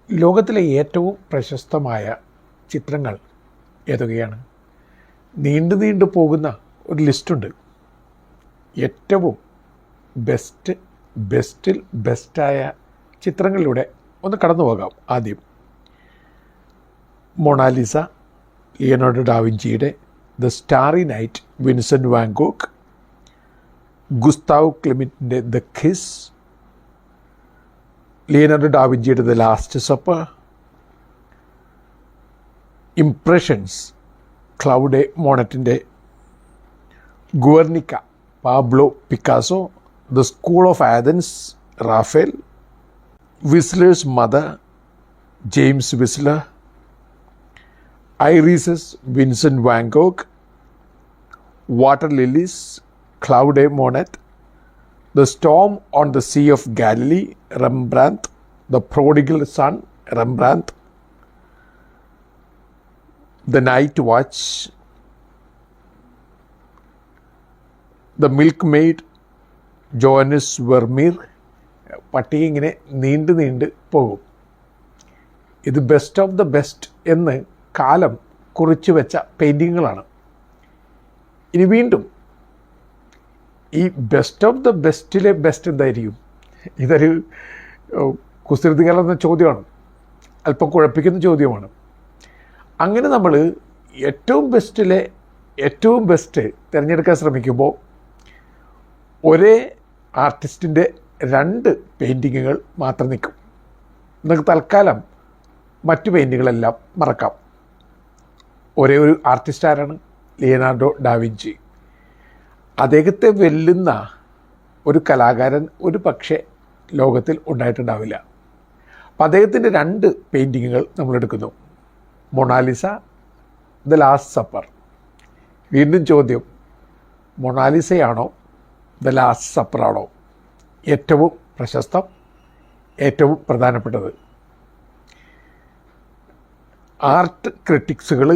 ലോകത്തിലെ ഏറ്റവും പ്രശസ്തമായ ചിത്രങ്ങൾ ഏതൊക്കെയാണ്? നീണ്ടു പോകുന്ന ഒരു ലിസ്റ്റുണ്ട്. ഏറ്റവും ബെസ്റ്റിൽ ബെസ്റ്റായ ചിത്രങ്ങളിലൂടെ ഒന്ന് കടന്നു പോകാം. ആദ്യം മൊണാലിസ, ലിയനാർഡോ ഡാവിഞ്ചിയുടെ the starry night, Vincent van Gogh, Gustav ക്ലിമിറ്റിൻ്റെ ദ കിസ്, ലിയനാർഡോ ഡാവിഞ്ചിയുടെ the last supper, impressions, Claude മോണറ്റിൻ്റെ Guernica, Pablo Picasso, the school of Athens, Raphael, Whistler's mother, James Whistler, irises, Vincent van Gogh, water lilies, Claude Monet, The Storm on the Sea of Galilee, Rembrandt, The Prodigal Son, Rembrandt, The Night Watch, The Milkmaid, Johannes Vermeer. പട്ടിക ഇങ്ങനെ നീണ്ട് പോകും. ഇത് best of the best എന്ന് കാലം കുറിച്ചു വെച്ച പെയിൻറ്റിങ്ങുകളാണ്. ഇനി വീണ്ടും ഈ ബെസ്റ്റ് ഓഫ് ദ ബെസ്റ്റിലെ ബെസ്റ്റ് എന്തായിരിക്കും? ഇതൊരു കുസൃതി കലർന്ന ചോദ്യമാണ്, അല്പം കുഴപ്പിക്കുന്ന ചോദ്യമാണ്. അങ്ങനെ നമ്മൾ ഏറ്റവും ബെസ്റ്റിലെ ഏറ്റവും ബെസ്റ്റ് തിരഞ്ഞെടുക്കാൻ ശ്രമിക്കുമ്പോൾ ഒരേ ആർട്ടിസ്റ്റിൻ്റെ 2 പെയിൻറ്റിങ്ങുകൾ മാത്രം നിൽക്കും. നിങ്ങൾക്ക് തൽക്കാലം മറ്റു പെയിൻറ്റുകളെല്ലാം മറക്കാം. ഒരേ ഒരു ആർട്ടിസ്റ്റ് ആരാണ്? Leonardo da Vinci. അദ്ദേഹത്തെ വെല്ലുന്ന ഒരു കലാകാരൻ ഒരു പക്ഷേ ലോകത്തിൽ ഉണ്ടായിട്ടുണ്ടാവില്ല. അപ്പം അദ്ദേഹത്തിൻ്റെ 2 പെയിൻറ്റിങ്ങുകൾ നമ്മളെടുക്കുന്നു. Mona Lisa, the last supper. വീണ്ടും ചോദ്യം, മൊണാലിസയാണോ ദ ലാസ്റ്റ് സപ്പറാണോ ഏറ്റവും പ്രശസ്തം, ഏറ്റവും പ്രധാനപ്പെട്ടത്? ആർട്ട് ക്രിറ്റിക്സുകൾ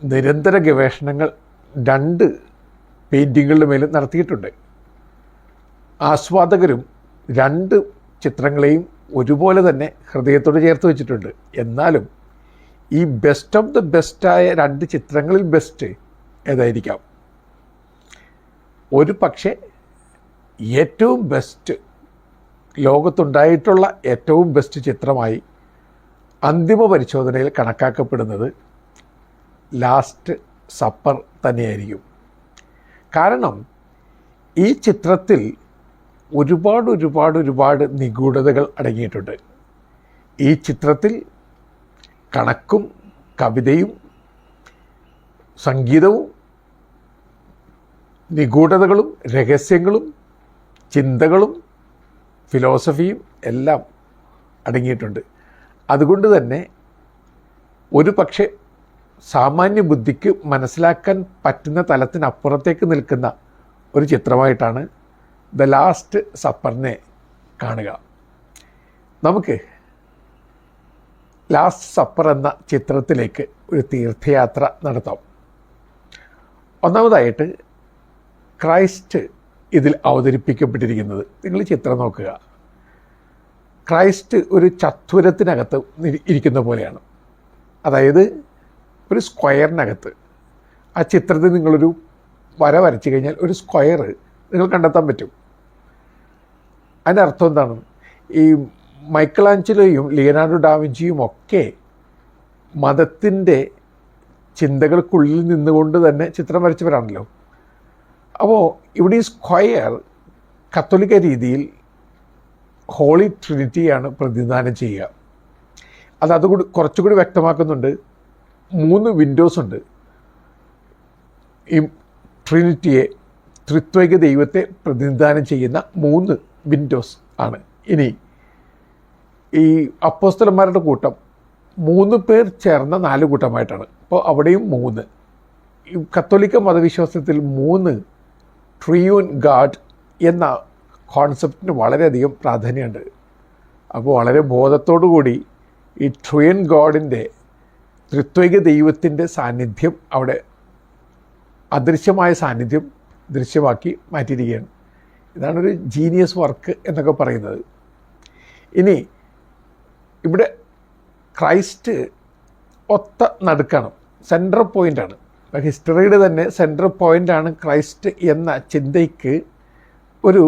നിരന്തര ഗവേഷണങ്ങൾ 2 പെയിൻറ്റിങ്ങുകളുടെ മേലും നടത്തിയിട്ടുണ്ട്. ആസ്വാദകരും 2 ചിത്രങ്ങളെയും ഒരുപോലെ തന്നെ ഹൃദയത്തോട് ചേർത്ത് വെച്ചിട്ടുണ്ട്. എന്നാലും ഈ ബെസ്റ്റ് ഓഫ് ദ ബെസ്റ്റായ 2 ചിത്രങ്ങളിൽ ബെസ്റ്റ് ഏതായിരിക്കാം? ഒരു പക്ഷേ ഏറ്റവും ബെസ്റ്റ്, ലോകത്തുണ്ടായിട്ടുള്ള ഏറ്റവും ബെസ്റ്റ് ചിത്രമായി അന്തിമ പരിശോധനയിൽ കണക്കാക്കപ്പെടുന്നത് ലാസ്റ്റ് സപ്പർ തന്നെയായിരിക്കും. കാരണം ഈ ചിത്രത്തിൽ ഒരുപാട് നിഗൂഢതകൾ അടങ്ങിയിട്ടുണ്ട്. ഈ ചിത്രത്തിൽ കണക്കും കവിതയും സംഗീതവും നിഗൂഢതകളും രഹസ്യങ്ങളും ചിന്തകളും ഫിലോസഫിയും എല്ലാം അടങ്ങിയിട്ടുണ്ട്. അതുകൊണ്ട് തന്നെ ഒരു പക്ഷേ സാമാന്യ ബുദ്ധിക്ക് മനസ്സിലാക്കാൻ പറ്റുന്ന തലത്തിനപ്പുറത്തേക്ക് നിൽക്കുന്ന ഒരു ചിത്രമായിട്ടാണ് ദ ലാസ്റ്റ് സപ്പറിനെ കാണുക. നമുക്ക് ലാസ്റ്റ് സപ്പർ എന്ന ചിത്രത്തിലേക്ക് ഒരു തീർത്ഥയാത്ര നടത്താം. ഒന്നാമതായിട്ട് ക്രൈസ്റ്റ് ഇതിൽ അവതരിപ്പിക്കപ്പെട്ടിരിക്കുന്നത്, നിങ്ങൾ ചിത്രം നോക്കുക, ക്രൈസ്റ്റ് ഒരു ചത്വരത്തിനകത്ത് ഇരിക്കുന്ന പോലെയാണ്. അതായത് ഒരു സ്ക്വയറിനകത്ത്. ആ ചിത്രത്തിൽ നിങ്ങളൊരു വര വരച്ചു കഴിഞ്ഞാൽ ഒരു സ്ക്വയർ നിങ്ങൾ കണ്ടെത്താൻ പറ്റും. അതിൻ്റെ അർത്ഥം എന്താണ്? ഈ മൈക്കലാഞ്ചലോയും ലിയനാർഡോ ഡാവിഞ്ചിയും ഒക്കെ മതത്തിൻ്റെ ചിന്തകൾക്കുള്ളിൽ നിന്നുകൊണ്ട് തന്നെ ചിത്രം വരച്ചവരാണല്ലോ. അപ്പോൾ ഇവിടെ ഈ സ്ക്വയർ കത്തോലിക്ക രീതിയിൽ ഹോളി ട്രിനിറ്റിയാണ് പ്രതിനിധാനം ചെയ്യുക. അതുകൂടി കുറച്ചുകൂടി വ്യക്തമാക്കുന്നുണ്ട്. 3 വിൻഡോസ് ഉണ്ട്. ഈ ട്രിനിറ്റിയെ, ത്രിത്വൈക ദൈവത്തെ പ്രതിനിധാനം ചെയ്യുന്ന 3 വിൻഡോസ് ആണ്. ഇനി ഈ അപ്പോസ്തലന്മാരുടെ കൂട്ടം 3 പേർ ചേർന്ന 4 കൂട്ടമായിട്ടാണ്. അപ്പോൾ അവിടെയും 3. ഈ കത്തോലിക്ക മതവിശ്വാസത്തിൽ 3 ട്രിയൂൺ ഗാഡ് എന്ന കോൺസെപ്റ്റിന് വളരെയധികം പ്രാധാന്യമുണ്ട്. അപ്പോൾ വളരെ ബോധത്തോടു കൂടി ഈ ട്രിയൂൺ ഗോഡിൻ്റെ, ത്രിത്വൈക ദൈവത്തിൻ്റെ സാന്നിധ്യം അവിടെ അദൃശ്യമായ സാന്നിധ്യം ദൃശ്യമാക്കി മാറ്റിയിരിക്കുകയാണ്. ഇതാണൊരു ജീനിയസ് വർക്ക് എന്നൊക്കെ പറയുന്നത്. ഇനി ഇവിടെ ക്രൈസ്റ്റ് ഒത്ത നടുക്കാണ്, സെൻട്രൽ പോയിൻ്റാണ്. ഹിസ്റ്ററിയുടെ തന്നെ സെൻട്രൽ പോയിൻ്റാണ് ക്രൈസ്റ്റ് എന്ന ചിന്തയ്ക്ക് ഒരു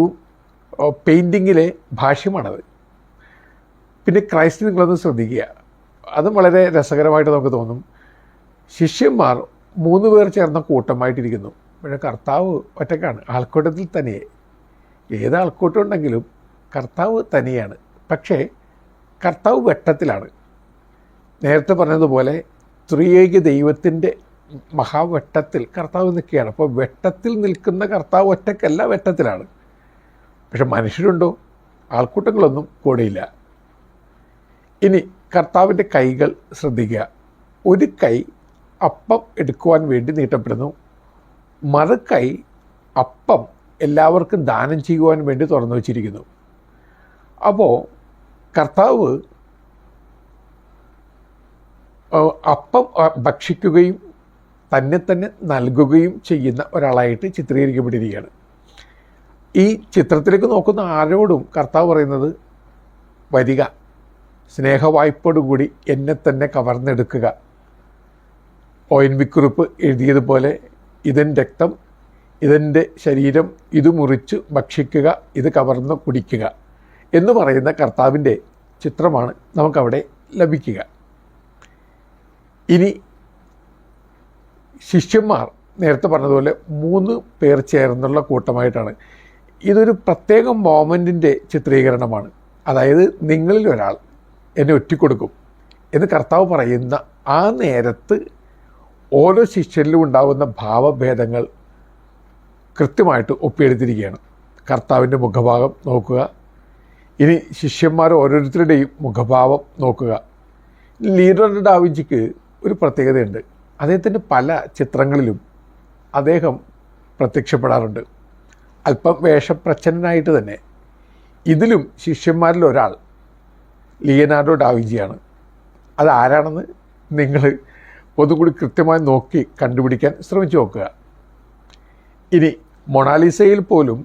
പെയിൻറ്റിങ്ങിലെ ഭാഷ്യമാണത്. പിന്നെ ക്രൈസ്റ്റ് നിങ്ങളൊന്ന് ശ്രദ്ധിക്കുക, അതും വളരെ രസകരമായിട്ട് നമുക്ക് തോന്നും. ശിഷ്യന്മാർ 3 പേർ ചേർന്ന കൂട്ടമായിട്ടിരിക്കുന്നു. പക്ഷേ കർത്താവ് ഒറ്റക്കാണ്, ആൾക്കൂട്ടത്തിൽ തനിയെ. ഏത് ആൾക്കൂട്ടം ഉണ്ടെങ്കിലും കർത്താവ് തനിയാണ്. പക്ഷേ കർത്താവ് വെട്ടത്തിലാണ്. നേരത്തെ പറഞ്ഞതുപോലെ ത്രിയേക ദൈവത്തിൻ്റെ മഹാവെട്ടത്തിൽ കർത്താവ് നിൽക്കുകയാണ്. അപ്പോൾ വെട്ടത്തിൽ നിൽക്കുന്ന കർത്താവ് ഒറ്റക്കല്ല, വെട്ടത്തിലാണ്. പക്ഷെ മനുഷ്യരുണ്ടോ? ആൾക്കൂട്ടങ്ങളൊന്നും കൂടെയില്ല. ഇനി കർത്താവിൻ്റെ കൈകൾ ശ്രദ്ധിക്കുക. ഒരു കൈ അപ്പം എടുക്കുവാൻ വേണ്ടി നീട്ടപ്പെടുന്നു, മറുകൈ അപ്പം എല്ലാവർക്കും ദാനം ചെയ്യുവാൻ വേണ്ടി തുറന്നു വച്ചിരിക്കുന്നു. അപ്പോൾ കർത്താവ് അപ്പം ഭക്ഷിക്കുകയും തന്നെ നൽകുകയും ചെയ്യുന്ന ഒരാളായിട്ട് ചിത്രീകരിക്കപ്പെട്ടിരിക്കുകയാണ്. ഈ ചിത്രത്തിലേക്ക് നോക്കുന്ന ആരോടും കർത്താവ് പറയുന്നത്, വരിക, സ്നേഹവായ്പോടുകൂടി എന്നെ തന്നെ കവർന്നെടുക്കുക. ഒ.എൻ.വി. എഴുതിയതുപോലെ, ഇതെൻ്റെ രക്തം, ഇതെൻ്റെ ശരീരം, ഇത് മുറിച്ച് ഭക്ഷിക്കുക, ഇത് കവർന്ന് കുടിക്കുക എന്ന് പറയുന്ന കർത്താവിൻ്റെ ചിത്രമാണ് നമുക്കവിടെ ലഭിക്കുക. ഇനി ശിഷ്യന്മാർ നേരത്തെ പറഞ്ഞതുപോലെ 3 പേർ ചേർന്നുള്ള കൂട്ടമായിട്ടാണ്. ഇതൊരു പ്രത്യേക മോമെൻറ്റിൻ്റെ ചിത്രീകരണമാണ്. അതായത് നിങ്ങളിൽ ഒരാൾ എന്നെ ഒറ്റിക്കൊടുക്കും എന്ന് കർത്താവ് പറയുന്ന ആ നേരത്ത് ഓരോ ശിഷ്യരിലും ഉണ്ടാകുന്ന ഭാവഭേദങ്ങൾ കൃത്യമായിട്ട് ഒപ്പിയെടുത്തിരിക്കുകയാണ്. കർത്താവിൻ്റെ മുഖഭാവം നോക്കുക. ഇനി ശിഷ്യന്മാർ ഓരോരുത്തരുടെയും മുഖഭാവം നോക്കുക. ലിയോനാർഡോ ഡാ വിഞ്ചിക്ക് ഒരു പ്രത്യേകതയുണ്ട്. അദ്ദേഹത്തിൻ്റെ പല ചിത്രങ്ങളിലും അദ്ദേഹം പ്രത്യക്ഷപ്പെടാറുണ്ട്, അല്പം വേഷപ്രച്ഛന്നനായിട്ട് തന്നെ. ഇതിലും ശിഷ്യന്മാരിൽ ഒരാൾ ലിയോനാർഡോ ഡാ വിഞ്ചിയാണ്. അതാരാണെന്ന് നിങ്ങൾ ഒന്നുകൂടി കൃത്യമായി നോക്കി കണ്ടുപിടിക്കാൻ ശ്രമിച്ചു നോക്കുക. ഇനി മൊണാലിസയിൽ പോലും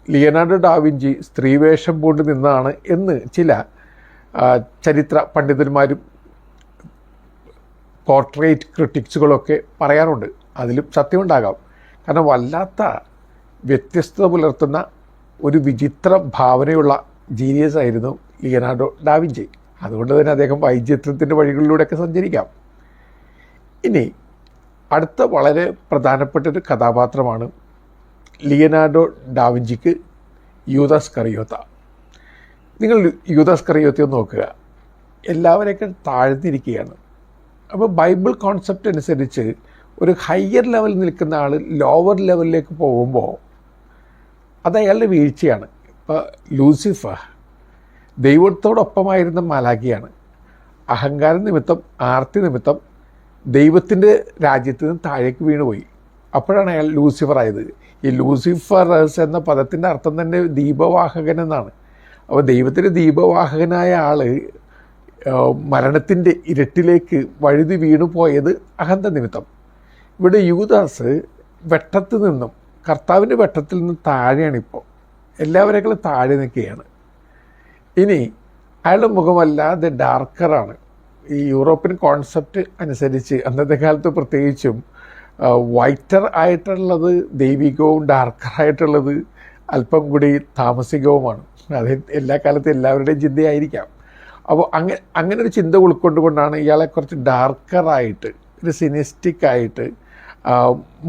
ലിയോനാർഡോ ഡാ വിഞ്ചി സ്ത്രീവേഷം പൂണ്ട് നിന്നാണ് എന്ന് ചില ചരിത്ര പണ്ഡിതന്മാരും പോർട്രേറ്റ് ക്രിറ്റിക്സുകളൊക്കെ പറയാറുണ്ട്. അതിലും സത്യമുണ്ടാകാം. കാരണം വല്ലാത്ത വ്യത്യസ്തത പുലർത്തുന്ന ഒരു വിചിത്ര ഭാവനയുള്ള ജീനിയസ് ആയിരുന്നു ലിയോനാർഡോ ഡാ വിഞ്ചി. അതുകൊണ്ട് തന്നെ അദ്ദേഹം വൈചിത്രത്തിൻ്റെ വഴികളിലൂടെയൊക്കെ സഞ്ചരിക്കാം. ഇനി അടുത്ത വളരെ പ്രധാനപ്പെട്ടൊരു കഥാപാത്രമാണ് ലിയോനാർഡോ ഡാ വിഞ്ചിക്ക് യൂദാസ് കറിയോത്ത. നിങ്ങൾ യൂദാസ് കറിയോത്തയെ നോക്കുക, എല്ലാവരെയൊക്കെ താഴ്ന്നിരിക്കുകയാണ്. അപ്പോൾ ബൈബിൾ കോൺസെപ്റ്റ് അനുസരിച്ച് ഒരു ഹയർ ലെവലിൽ നിൽക്കുന്ന ആൾ ലോവർ ലെവലിലേക്ക് പോകുമ്പോൾ അത് അയാളുടെ വീഴ്ചയാണ്. ഇപ്പോൾ ലൂസിഫർ ദൈവത്തോടൊപ്പമായിരുന്ന മാലാഖിയാണ്. അഹങ്കാര നിമിത്തം, ആർത്തി നിമിത്തം ദൈവത്തിൻ്റെ രാജ്യത്ത് നിന്ന് താഴേക്ക് വീണുപോയി. അപ്പോഴാണ് അയാൾ ലൂസിഫർ ആയത്. ഈ ലൂസിഫറസ് എന്ന പദത്തിൻ്റെ അർത്ഥം തന്നെ ദീപവാഹകൻ എന്നാണ്. അപ്പോൾ ദൈവത്തിൻ്റെ ദീപവാഹകനായ ആൾ മരണത്തിൻ്റെ ഇരുട്ടിലേക്ക് വഴുതി വീണു പോയത് അഹന്ത നിമിത്തം. ഇവിടെ യൂദാസ് വെട്ടത്തിൽ നിന്നും, കർത്താവിൻ്റെ വെട്ടത്തിൽ നിന്ന് താഴെയാണിപ്പോൾ. എല്ലാവരെക്കാളും താഴെ നിൽക്കുകയാണ്. ഇനി അയാളുടെ മുഖമല്ലാതെ ഡാർക്കറാണ്. ഈ യൂറോപ്യൻ കോൺസെപ്റ്റ് അനുസരിച്ച് അന്നത്തെ കാലത്ത് പ്രത്യേകിച്ചും വൈറ്റർ ആയിട്ടുള്ളത് ദൈവികവും ഡാർക്കറായിട്ടുള്ളത് അല്പം കൂടി താമസികവുമാണ്. അത് എല്ലാ കാലത്തും എല്ലാവരുടെയും ചിന്തയായിരിക്കാം. അപ്പോൾ അങ്ങനെ ഒരു ചിന്ത ഉൾക്കൊണ്ടുകൊണ്ടാണ് ഇയാളെ കുറച്ച് ഡാർക്കറായിട്ട്, ഒരു സിനിസ്റ്റിക്കായിട്ട്,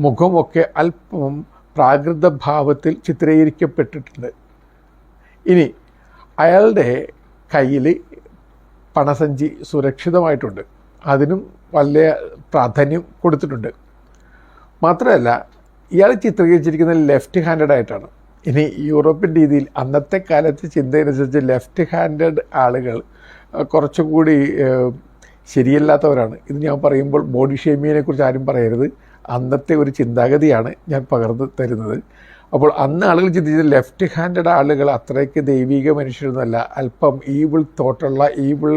മുഖമൊക്കെ അല്പം പ്രാകൃത ഭാവത്തിൽ ചിത്രീകരിക്കപ്പെട്ടിട്ടുണ്ട്. ഇനി അയാളുടെ കയ്യിൽ പണസഞ്ചി സുരക്ഷിതമായിട്ടുണ്ട്. അതിനും വലിയ പ്രാധാന്യം കൊടുത്തിട്ടുണ്ട്. മാത്രമല്ല ഇയാൾ ചിത്രീകരിച്ചിരിക്കുന്നത് ലെഫ്റ്റ് ഹാൻഡഡ് ആയിട്ടാണ്. ഇനി യൂറോപ്യൻ രീതിയിൽ അന്നത്തെ കാലത്ത് ചിന്തയനുസരിച്ച് ലെഫ്റ്റ് ഹാൻഡഡ് ആളുകൾ കുറച്ചും കൂടി ശരിയല്ലാത്തവരാണ്. ഇത് ഞാൻ പറയുമ്പോൾ ബോഡി ഷേമിങ്ങിനെ കുറിച്ച് ആരും പറയരുത്. അന്നത്തെ ഒരു ചിന്താഗതിയാണ് ഞാൻ പകർന്നു തരുന്നത്. അപ്പോൾ അന്ന് ആളുകൾ ചിന്തിച്ചത് ലെഫ്റ്റ് ഹാൻഡഡ് ആളുകൾ അത്രയ്ക്ക് ദൈവിക മനുഷ്യരൊന്നുമല്ല, അല്പം ഈവിൾ തോട്ടുള്ള, ഈവിൾ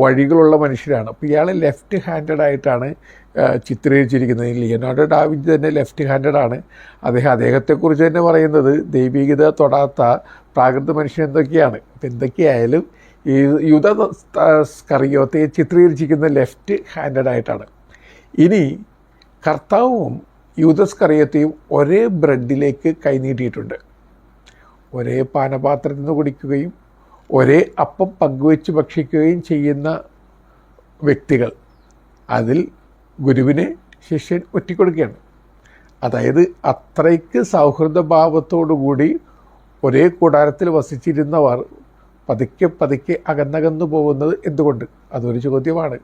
വഴികളുള്ള മനുഷ്യരാണ്. അപ്പോൾ ഇയാൾ ലെഫ്റ്റ് ഹാൻഡഡ് ആയിട്ടാണ് ചിത്രീകരിച്ചിരിക്കുന്നത്. ലിയോനാർഡോ ഡാ വിഞ്ചി തന്നെ ലെഫ്റ്റ് ഹാൻഡഡ് ആണ്. അദ്ദേഹത്തെക്കുറിച്ച് തന്നെ പറയുന്നത് ദൈവികത തൊടാത്ത പ്രാകൃത മനുഷ്യൻ എന്തൊക്കെയാണ്. അപ്പം എന്തൊക്കെയായാലും ഈ യൂദാസ്കറിയോത്തെ ചിത്രീകരിച്ചിരിക്കുന്ന ലെഫ്റ്റ് ഹാൻഡഡ് ആയിട്ടാണ്. ഇനി കർത്താവും യൂദാസ്കറിയോത്തെയും ഒരേ ബ്രെഡിലേക്ക് കൈനീട്ടിയിട്ടുണ്ട്. ഒരേ പാനപാത്രത്തിൽ നിന്ന് കുടിക്കുകയും ഒരേ അപ്പം പങ്കുവെച്ച് ഭക്ഷിക്കുകയും ചെയ്യുന്ന വ്യക്തികൾ. അതിൽ ഗുരുവിനെ ശിഷ്യൻ ഒറ്റിക്കൊടുക്കുകയാണ്. അതായത് അത്രയ്ക്ക് സൗഹൃദഭാവത്തോടുകൂടി ഒരേ കൂടാരത്തിൽ വസിച്ചിരുന്നവർ പതുക്കെ പതുക്കെ അകന്നകന്നു പോകുന്നത് എന്തുകൊണ്ട്? അതൊരു ചോദ്യമാണ്.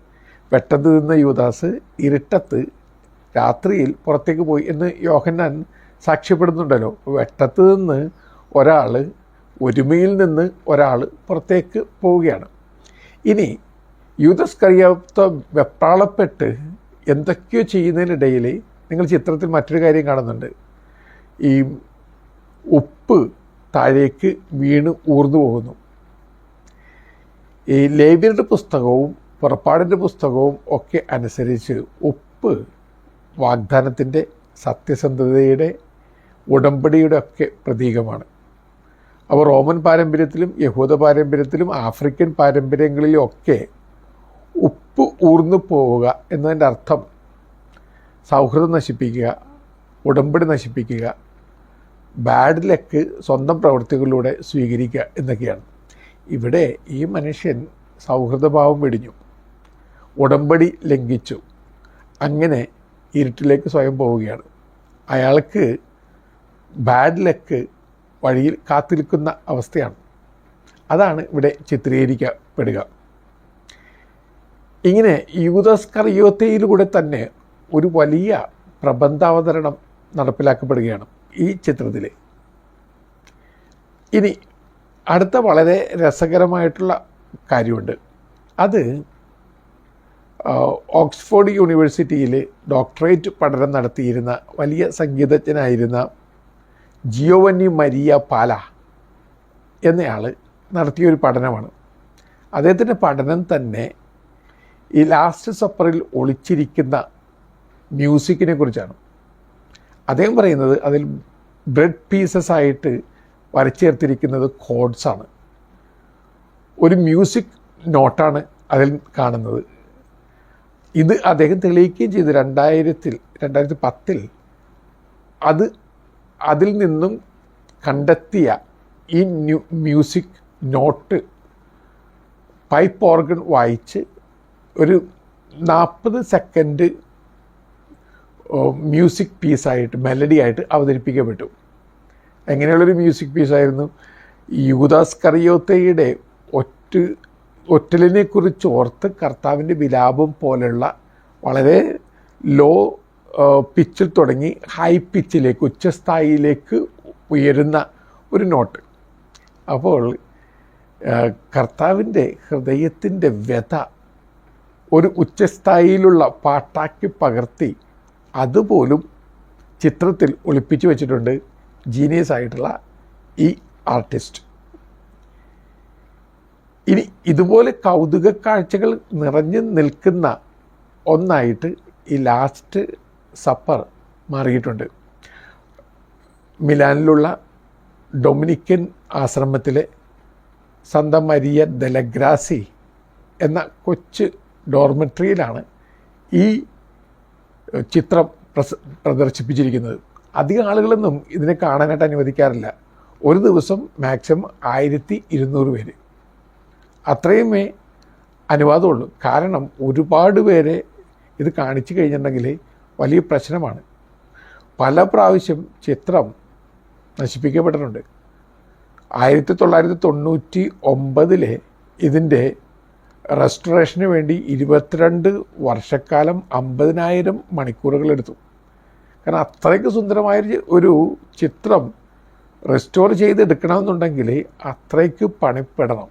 പെട്ടെന്ന് നിന്ന യൂദാസ് ഇരുട്ടത്ത് രാത്രിയിൽ പുറത്തേക്ക് പോയി എന്ന് യോഹന്നാൻ സാക്ഷ്യപ്പെടുന്നുണ്ടല്ലോ. വെട്ടത്ത് നിന്ന് ഒരാൾ, ഒരുമയിൽ നിന്ന് ഒരാൾ പുറത്തേക്ക് പോവുകയാണ്. ഇനി യൂദാസ്കറിയോത്ത് വെപ്രാളപ്പെട്ട് എന്തൊക്കെയോ ചെയ്യുന്നതിനിടയിൽ നിങ്ങൾ ചിത്രത്തിൽ മറ്റൊരു കാര്യം കാണുന്നുണ്ട്. ഈ ഉപ്പ് താഴേക്ക് വീണ് ഊർന്നു പോകുന്നു. ഈ ലേവ്യരുടെ പുസ്തകവും പുറപ്പാടിൻ്റെ പുസ്തകവും ഒക്കെ അനുസരിച്ച് ഉപ്പ് വാഗ്ദാനത്തിൻ്റെ, സത്യസന്ധതയുടെ, ഉടമ്പടിയുടെ ഒക്കെ പ്രതീകമാണ്. അപ്പോൾ റോമൻ പാരമ്പര്യത്തിലും യഹൂദ പാരമ്പര്യത്തിലും ആഫ്രിക്കൻ പാരമ്പര്യങ്ങളിലും ഒക്കെ ഉപ്പ് ഊർന്നു പോവുക എന്നതിൻ്റെ അർത്ഥം സൗഹൃദം നശിപ്പിക്കുക, ഉടമ്പടി നശിപ്പിക്കുക, ബാഡ് ലക്ക് സ്വന്തം പ്രവൃത്തികളിലൂടെ സ്വീകരിക്കുക എന്നൊക്കെയാണ്. ഇവിടെ ഈ മനുഷ്യൻ സൗഹൃദഭാവം വെടിഞ്ഞു, ഉടമ്പടി ലംഘിച്ചു, അങ്ങനെ ഇരുട്ടിലേക്ക് സ്വയം പോവുകയാണ്. അയാൾക്ക് ബാഡ് ലക്ക് വഴിയിൽ കാത്തിരിക്കുന്ന അവസ്ഥയാണ്. അതാണ് ഇവിടെ ചിത്രീകരിക്കപ്പെടുക. ഇങ്ങനെ യൂദാസ്കറിയോത്തയിലൂടെ തന്നെ ഒരു വലിയ പ്രബന്ധാവതരണം നടപ്പിലാക്കപ്പെടുകയാണ് ഈ ചിത്രത്തിൽ. ഇനി അടുത്ത വളരെ രസകരമായിട്ടുള്ള കാര്യമുണ്ട്. അത് ഓക്സ്ഫോർഡ് യൂണിവേഴ്സിറ്റിയിൽ ഡോക്ടറേറ്റ് പഠനം നടത്തിയിരുന്ന വലിയ സംഗീതജ്ഞനായിരുന്ന ജിയോവന്നി മരിയ പാല എന്നയാൾ നടത്തിയൊരു പഠനമാണ്. അദ്ദേഹത്തിൻ്റെ പഠനം തന്നെ ഈ ലാസ്റ്റ് സപ്പറിൽ ഒളിച്ചിരിക്കുന്ന മ്യൂസിക്കിനെ കുറിച്ചാണ്. അദ്ദേഹം പറയുന്നത് അതിൽ ബ്രെഡ് പീസസ് ആയിട്ട് വരച്ചേർത്തിരിക്കുന്നത് കോഡ്സാണ്. ഒരു മ്യൂസിക് നോട്ടാണ് അതിൽ കാണുന്നത്. ഇത് അദ്ദേഹം തെളിയിക്കുകയും ചെയ്തു 2010 അതിൽ നിന്നും കണ്ടെത്തിയ ഈ മ്യൂസിക് നോട്ട് പൈപ്പ് ഓർഗൻ വായിച്ച് ഒരു 40 സെക്കൻഡ് മ്യൂസിക് പീസായിട്ട്, മെലഡി ആയിട്ട് അവതരിപ്പിക്കപ്പെട്ടു. എങ്ങനെയുള്ളൊരു മ്യൂസിക് പീസായിരുന്നു? യൂദാസ്കറിയോത്തയുടെ ഒറ്റലിനെക്കുറിച്ച് ഓർത്ത് കർത്താവിൻ്റെ വിലാപം പോലെയുള്ള വളരെ ലോ പിച്ചിൽ തുടങ്ങി ഹൈ പിച്ചിലേക്ക്, ഉച്ചസ്ഥായിയിലേക്ക് ഉയരുന്ന ഒരു നോട്ട്. അപ്പോൾ കർത്താവിൻ്റെ ഹൃദയത്തിൻ്റെ വ്യഥ ഒരു ഉച്ചസ്ഥായിയിലുള്ള പാട്ടാക്കി പകർത്തി അതുപോലും ചിത്രത്തിൽ ഒളിപ്പിച്ചു വച്ചിട്ടുണ്ട് ജീനിയസ് ആയിട്ടുള്ള ഈ ആർട്ടിസ്റ്റ്. ഇനി ഇതുപോലെ കൗതുക കാഴ്ചകൾ നിറഞ്ഞു നിൽക്കുന്ന ഒന്നായിട്ട് ഈ ലാസ്റ്റ് സപ്പർ മാറിയിട്ടുണ്ട്. മിലാനിലുള്ള ഡൊമിനിക്കൻ ആശ്രമത്തിലെ സന്ത മരിയ ദലഗ്രാസി എന്ന കൊച്ചു ഡോർമെട്രിയിലാണ് ഈ ചിത്രം പ്രദർശിപ്പിച്ചിരിക്കുന്നത്. അധികം ആളുകളൊന്നും ഇതിനെ കാണാനായിട്ട് അനുവദിക്കാറില്ല. ഒരു ദിവസം മാക്സിമം 1200 പേര്, അത്രയുമേ അനുവാദമുള്ളൂ. കാരണം ഒരുപാട് പേരെ ഇത് കാണിച്ചു കഴിഞ്ഞിട്ടുണ്ടെങ്കിൽ വലിയ പ്രശ്നമാണ്. പല പ്രാവശ്യം ചിത്രം നശിപ്പിക്കപ്പെട്ടിട്ടുണ്ട്. 1999 ഇതിൻ്റെ റെസ്റ്റോറേഷന് വേണ്ടി 22 വർഷക്കാലം 50,000 മണിക്കൂറുകളെടുത്തു. കാരണം അത്രയ്ക്ക് സുന്ദരമായ ഒരു ചിത്രം റെസ്റ്റോർ ചെയ്തെടുക്കണമെന്നുണ്ടെങ്കിൽ അത്രയ്ക്ക് പണിപ്പെടണം.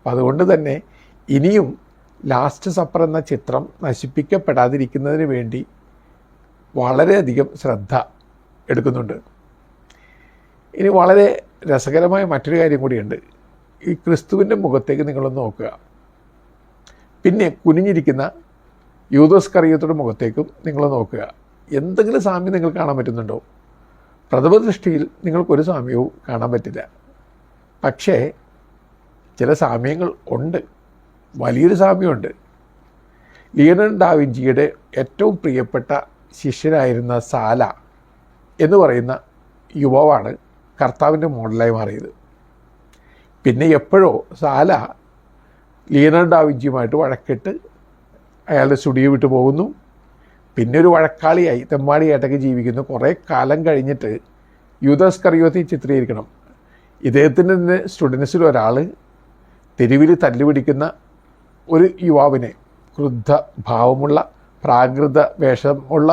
അതുകൊണ്ട് തന്നെ ഇനിയും ലാസ്റ്റ് സപ്പർ എന്ന ചിത്രം നശിപ്പിക്കപ്പെടാതിരിക്കുന്നതിന് വേണ്ടി വളരെയധികം ശ്രദ്ധ എടുക്കുന്നുണ്ട്. ഇനി വളരെ രസകരമായ മറ്റൊരു കാര്യം കൂടിയുണ്ട്. ഈ ക്രിസ്തുവിൻ്റെ മുഖത്തേക്ക് നിങ്ങളൊന്ന് നോക്കുക. പിന്നെ കുനിഞ്ഞിരിക്കുന്ന യൂദാസ്കറിയോത്തയുടെ മുഖത്തേക്കും നിങ്ങൾ നോക്കുക. എന്തെങ്കിലും സാമ്യം നിങ്ങൾ കാണാൻ പറ്റുന്നുണ്ടോ? പ്രഥമ ദൃഷ്ടിയിൽ നിങ്ങൾക്കൊരു സാമ്യവും കാണാൻ പറ്റില്ല. പക്ഷേ ചില സാമ്യങ്ങൾ ഉണ്ട്, വലിയൊരു സാമ്യമുണ്ട്. ലിയനാർഡോ ഡാവിഞ്ചിയുടെ ഏറ്റവും പ്രിയപ്പെട്ട ശിഷ്യനായിരുന്ന സാല എന്ന് പറയുന്ന യുവാവാണ് കർത്താവിൻ്റെ മോഡലായി മാറിയത്. പിന്നെ എപ്പോഴോ സാല ലിയനാർഡോ ഡാവിഞ്ചിയുമായിട്ട് വഴക്കിട്ട് അയാളുടെ സ്റ്റുഡിയോ വിട്ടു പോകുന്നു. പിന്നെ ഒരു വഴക്കാളിയായി തെമ്മാടിയായിട്ടൊക്കെ ജീവിക്കുന്നു. കുറേ കാലം കഴിഞ്ഞിട്ട് യൂദാസ് ഇസ്കറിയോത്തി ചിത്രീകരിക്കണം. ഇദ്ദേഹത്തിൻ്റെ തന്നെ സ്റ്റുഡൻസിൽ ഒരാൾ തെരുവിൽ തല്ലുപിടിക്കുന്ന ഒരു യുവാവിനെ, ക്രുദ്ധ ഭാവമുള്ള പ്രാകൃത വേഷമുള്ള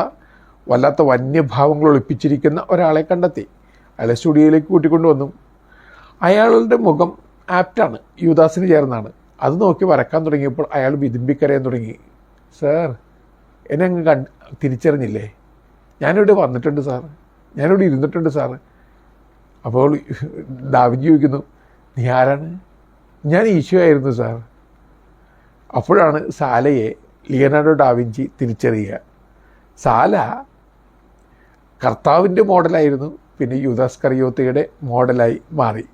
വല്ലാത്ത വന്യഭാവങ്ങൾ ഒളിപ്പിച്ചിരിക്കുന്ന ഒരാളെ കണ്ടെത്തി. അയാളെ സ്റ്റുഡിയോയിലേക്ക് കൂട്ടിക്കൊണ്ടുവന്നു. അയാളുടെ മുഖം ആപ്റ്റാണ്, യൂദാസിന് ചേർന്നാണ്. അത് നോക്കി വരക്കാൻ തുടങ്ങിയപ്പോൾ അയാൾ വിതുമ്പിക്കരയാൻ തുടങ്ങി. സാർ, എന്നെ അങ്ങ് തിരിച്ചറിഞ്ഞില്ലേ? ഞാനിവിടെ വന്നിട്ടുണ്ട് സാർ, ഞാനിവിടെ ഇരുന്നിട്ടുണ്ട് സാർ. അപ്പോൾ ഡാവിഞ്ചി ചോദിക്കുന്നു, നീ ആരാണ്? ഞാൻ ഈശോ ആയിരുന്നു സാർ. അപ്പോഴാണ് സാലയെ ലിയനാർഡോ ഡാവിഞ്ചി തിരിച്ചറിയുക. സാല കർത്താവിൻ്റെ മോഡലായിരുന്നു, പിന്നെ യൂദാസ് ഇസ്കറിയോത്തിയുടെ മോഡലായി മാറി.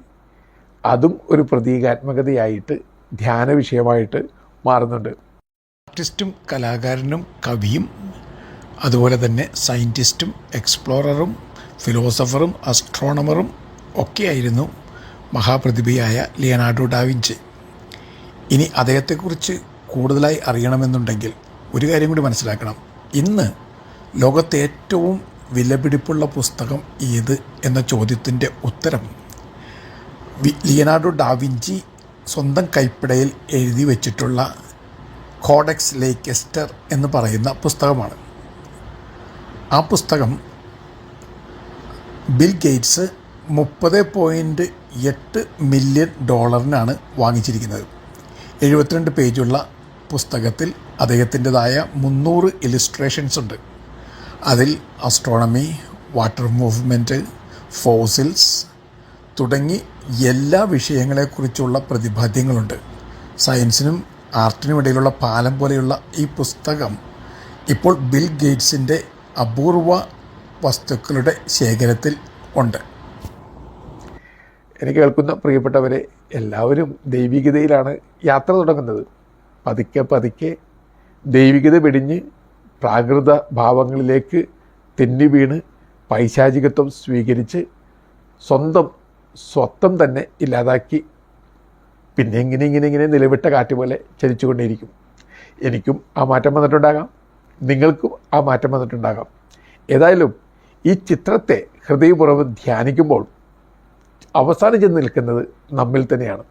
അതും ഒരു പ്രതീകാത്മകതയായിട്ട്, ധ്യാന വിഷയമായിട്ട് മാറുന്നുണ്ട്. ആർട്ടിസ്റ്റും കലാകാരനും കവിയും അതുപോലെ തന്നെ സയൻറ്റിസ്റ്റും എക്സ്പ്ലോററും ഫിലോസഫറും അസ്ട്രോണമറും ഒക്കെയായിരുന്നു മഹാപ്രതിഭയായ ലിയനാർഡോ ഡാവിഞ്ചി. ഇനി അദ്ദേഹത്തെക്കുറിച്ച് കൂടുതലായി അറിയണമെന്നുണ്ടെങ്കിൽ ഒരു കാര്യം കൂടി മനസ്സിലാക്കണം. ഇന്ന് ലോകത്തെ ഏറ്റവും വിലപിടിപ്പുള്ള പുസ്തകം ഏത് എന്ന ചോദ്യത്തിൻ്റെ ഉത്തരം ലിയനാർഡോ ഡാവിഞ്ചി സ്വന്തം കൈപ്പിടയിൽ എഴുതി വച്ചിട്ടുള്ള കോഡെക്സ് ലെയ്ക്കെസ്റ്റർ എന്ന് പറയുന്ന പുസ്തകമാണ്. ആ പുസ്തകം ബിൽ ഗേറ്റ്സ് $30.8 മില്യൺ വാങ്ങിച്ചിരിക്കുന്നത്. 72 പേജുള്ള പുസ്തകത്തിൽ അദ്ദേഹത്തിൻ്റെതായ 300 ഇലിസ്ട്രേഷൻസ് ഉണ്ട്. അതിൽ അസ്ട്രോണമി, വാട്ടർ മൂവ്മെൻറ്റ്, ഫോസിൽസ് തുടങ്ങി എല്ലാ വിഷയങ്ങളെക്കുറിച്ചുള്ള പ്രതിപാദ്യങ്ങളുണ്ട്. സയൻസിനും ആർട്ടിനും ഇടയിലുള്ള പാലം പോലെയുള്ള ഈ പുസ്തകം ഇപ്പോൾ ബിൽ ഗേറ്റ്സിൻ്റെ അപൂർവ വസ്തുക്കളുടെ ശേഖരത്തിൽ ഉണ്ട്. എനിക്ക് കേൾക്കുന്ന പ്രിയപ്പെട്ടവരെ, എല്ലാവരും ദൈവികതയിലാണ് യാത്ര തുടങ്ങുന്നത്. പതുക്കെ പതുക്കെ ദൈവികത വെടിഞ്ഞ് പ്രാകൃത ഭാവങ്ങളിലേക്ക് തെന്നി വീണ് പൈശാചികത്വം സ്വീകരിച്ച് സ്വത്വം തന്നെ ഇല്ലാതാക്കി പിന്നെ ഇങ്ങനെ നിലവിട്ട കാറ്റ് പോലെ ചലിച്ചുകൊണ്ടേയിരിക്കും. എനിക്കും ആ മാറ്റം വന്നിട്ടുണ്ടാകാം, നിങ്ങൾക്കും ആ മാറ്റം വന്നിട്ടുണ്ടാകാം. ഏതായാലും ഈ ചിത്രത്തെ ഹൃദയപൂർവ്വം ധ്യാനിക്കുമ്പോൾ അവസാനം ചെന്ന് നിൽക്കുന്നത് നമ്മിൽ തന്നെയാണ്.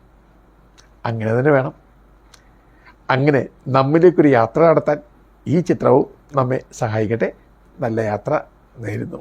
അങ്ങനെ തന്നെ വേണം. അങ്ങനെ നമ്മിലേക്കൊരു യാത്ര നടത്താൻ ഈ ചിത്രവും നമ്മെ സഹായിക്കട്ടെ. നല്ല യാത്ര നേരുന്നു.